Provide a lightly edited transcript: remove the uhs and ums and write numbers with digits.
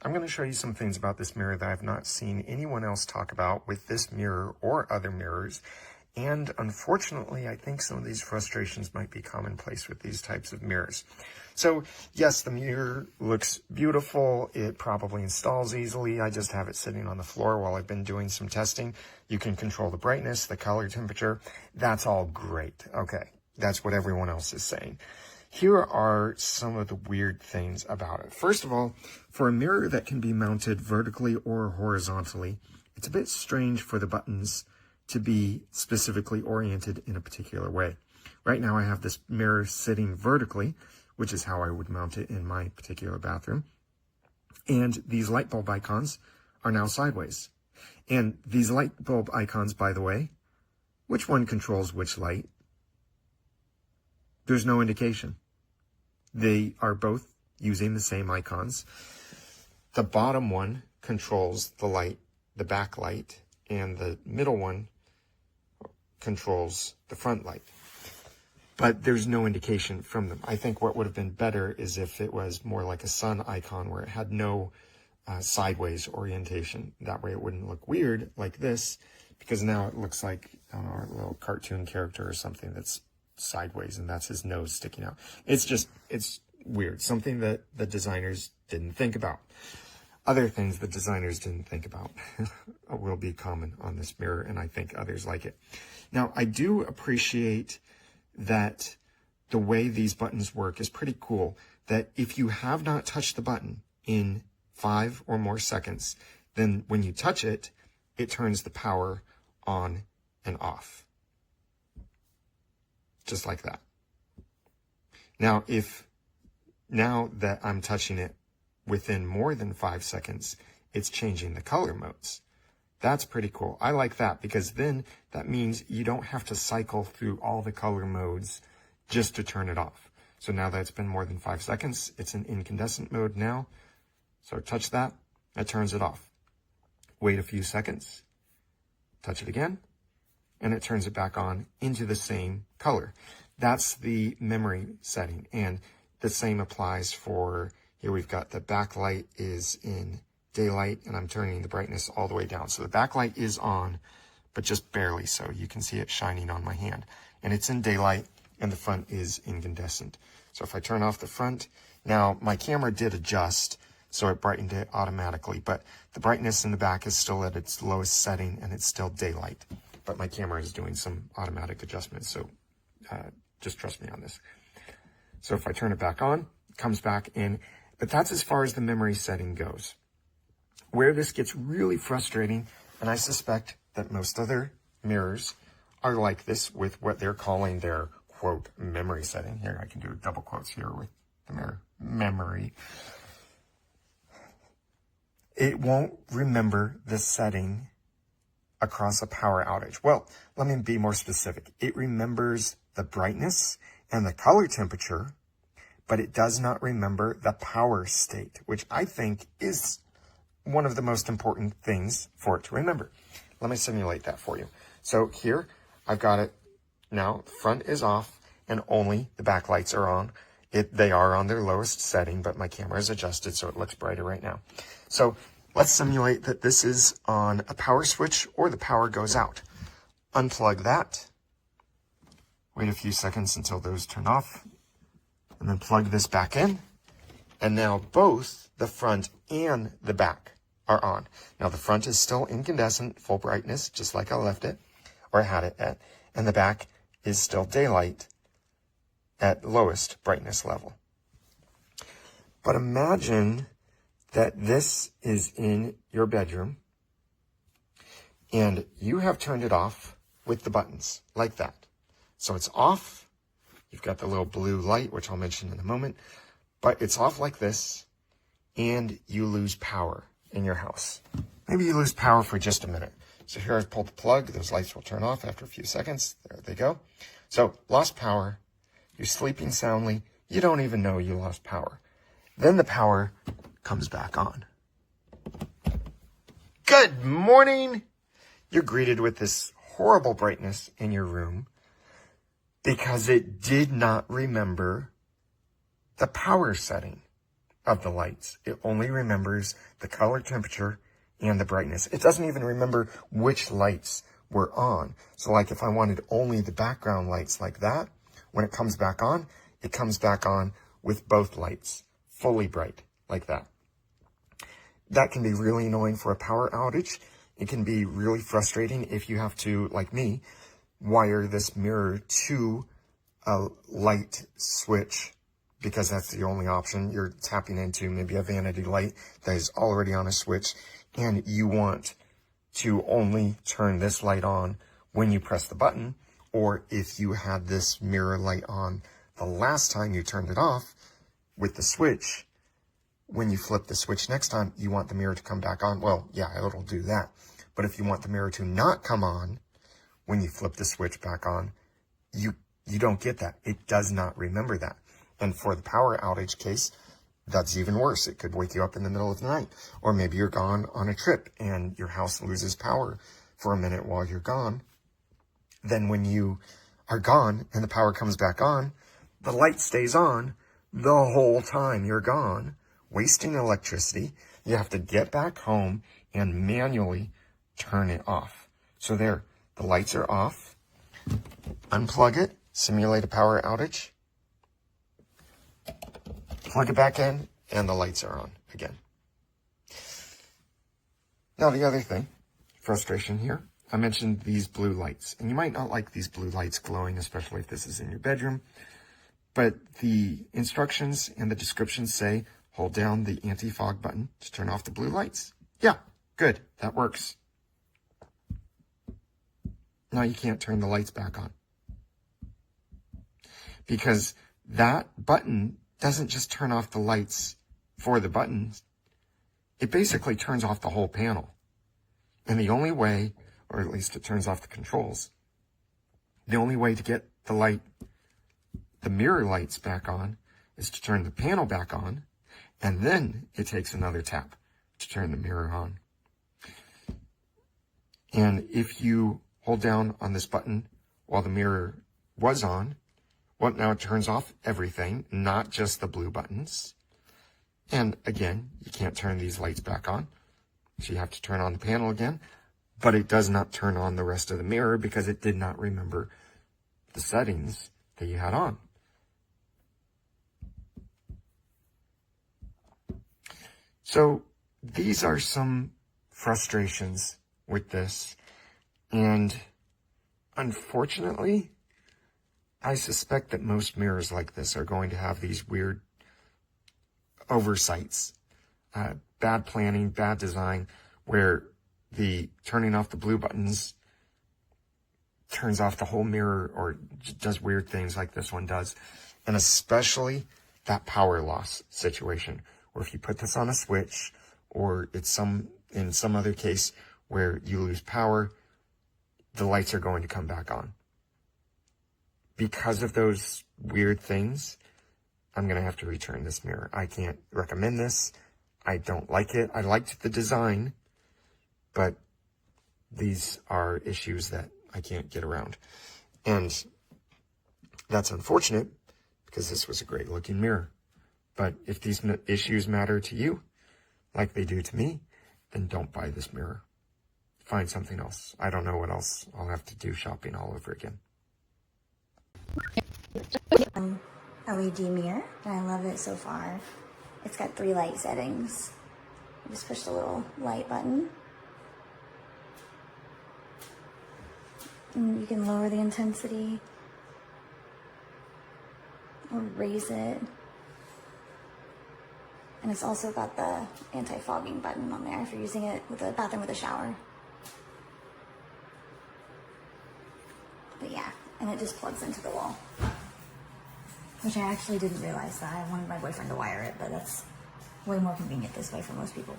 I'm going to show you some things about this mirror that I've not seen anyone else talk about with this mirror or other mirrors. And unfortunately, I think some of these frustrations might be commonplace with these types of mirrors. So yes, the mirror looks beautiful. It probably installs easily. I just have it sitting on the floor while I've been doing some testing. You can control the brightness, the color temperature. That's all great. Okay, that's what everyone else is saying. Here are some of the weird things about it. First of all, for a mirror that can be mounted vertically or horizontally, it's a bit strange for the buttons to be specifically oriented in a particular way. Right now I have this mirror sitting vertically, which is how I would mount it in my particular bathroom. And these light bulb icons are now sideways. And these light bulb icons, by the way, which one controls which light? There's no indication. They are both using the same icons. The bottom one controls the light, the backlight, and the middle one controls the front light. But there's no indication from them. I think what would have been better is if it was more like a sun icon where it had no sideways orientation. That way it wouldn't look weird like this, because now it looks like, I don't know, a little cartoon character or something that's sideways and that's his nose sticking out. It's weird. Something that the designers didn't think about. Other things the designers didn't think about will be common on this mirror, and I think others like it. Now, I do appreciate that the way these buttons work is pretty cool, that if you have not touched the button in 5 or more seconds, then when you touch it, it turns the power on and off. Just like that. Now, now that I'm touching it within more than 5 seconds, it's changing the color modes. That's pretty cool. I like that, because then that means you don't have to cycle through all the color modes just to turn it off. So now that it's been more than 5 seconds, it's in incandescent mode now. So touch that, it turns it off. Wait a few seconds, touch it again, and it turns it back on into the same color. That's the memory setting. And the same applies for, here we've got the backlight is in daylight, and I'm turning the brightness all the way down. So the backlight is on, but just barely so. You can see it shining on my hand. And it's in daylight, and the front is incandescent. So if I turn off the front, now my camera did adjust, so it brightened it automatically, but the brightness in the back is still at its lowest setting, and it's still daylight. But my camera is doing some automatic adjustments, so just trust me on this. So if I turn it back on, it comes back in, but that's as far as the memory setting goes. Where this gets really frustrating, and I suspect that most other mirrors are like this with what they're calling their, quote, memory setting. Here, I can do double quotes here with the mirror, memory. It won't remember the setting across a power outage. Well, let me be more specific. It remembers the brightness and the color temperature, but it does not remember the power state, which I think is one of the most important things for it to remember. Let me simulate that for you. So here, I've got it now, front is off, and only the backlights are on. They are on their lowest setting, but my camera is adjusted, so it looks brighter right now. So let's simulate that this is on a power switch or the power goes out. Unplug that. Wait a few seconds until those turn off. And then plug this back in. And now both the front and the back are on. Now the front is still incandescent, full brightness, just like I left it, or had it at. And the back is still daylight at lowest brightness level. But imagine that this is in your bedroom and you have turned it off with the buttons like that. So it's off. You've got the little blue light, which I'll mention in a moment, but it's off like this, and you lose power in your house. Maybe you lose power for just a minute. So here I've pulled the plug. Those lights will turn off after a few seconds. There they go. So lost power. You're sleeping soundly. You don't even know you lost power. Then the power comes back on. Good morning. You're greeted with this horrible brightness in your room because it did not remember the power setting. of the lights. It only remembers the color, temperature, and the brightness. It doesn't even remember which lights were on. So like if I wanted only the background lights like that, when it comes back on, it comes back on with both lights, fully bright, like that. That can be really annoying for a power outage. It can be really frustrating if you have to, like me, wire this mirror to a light switch, because that's the only option. You're tapping into maybe a vanity light that is already on a switch, and you want to only turn this light on when you press the button, or if you had this mirror light on the last time you turned it off with the switch, when you flip the switch next time, you want the mirror to come back on. Well, yeah, it'll do that. But if you want the mirror to not come on when you flip the switch back on, you don't get that. It does not remember that. And for the power outage case, that's even worse. It could wake you up in the middle of the night. Or maybe you're gone on a trip and your house loses power for a minute while you're gone. Then when you are gone and the power comes back on, the light stays on the whole time you're gone, wasting electricity. You have to get back home and manually turn it off. So there, the lights are off. Unplug it, simulate a power outage, plug it back in, and the lights are on again. Now the other thing, frustration here, I mentioned these blue lights, and you might not like these blue lights glowing, especially if this is in your bedroom, but the instructions and the descriptions say, hold down the anti-fog button to turn off the blue lights. Yeah, good, that works. Now you can't turn the lights back on, because that button doesn't just turn off the lights for the buttons. It basically turns off the whole panel. And the only way, or at least it turns off the controls, the only way to get the mirror lights back on is to turn the panel back on, and then it takes another tap to turn the mirror on. And if you hold down on this button while the mirror was on, well, now it turns off everything, not just the blue buttons. And again, you can't turn these lights back on, so you have to turn on the panel again, but it does not turn on the rest of the mirror because it did not remember the settings that you had on. So these are some frustrations with this, and unfortunately, I suspect that most mirrors like this are going to have these weird oversights, bad planning, bad design, where the turning off the blue buttons turns off the whole mirror or does weird things like this one does. And especially that power loss situation, where if you put this on a switch, or it's in some other case where you lose power, the lights are going to come back on. Because of those weird things, I'm going to have to return this mirror. I can't recommend this. I don't like it. I liked the design, but these are issues that I can't get around. And that's unfortunate, because this was a great looking mirror. But if these issues matter to you, like they do to me, then don't buy this mirror. Find something else. I don't know what else. I'll have to do shopping all over again. LED mirror, and I love it so far. It's got 3 light settings. You just push the little light button, and you can lower the intensity or raise it. And it's also got the anti-fogging button on there if you're using it with a bathroom with a shower. But yeah, and it just plugs into the wall, which I actually didn't realize that. I wanted my boyfriend to wire it, but that's way more convenient this way for most people.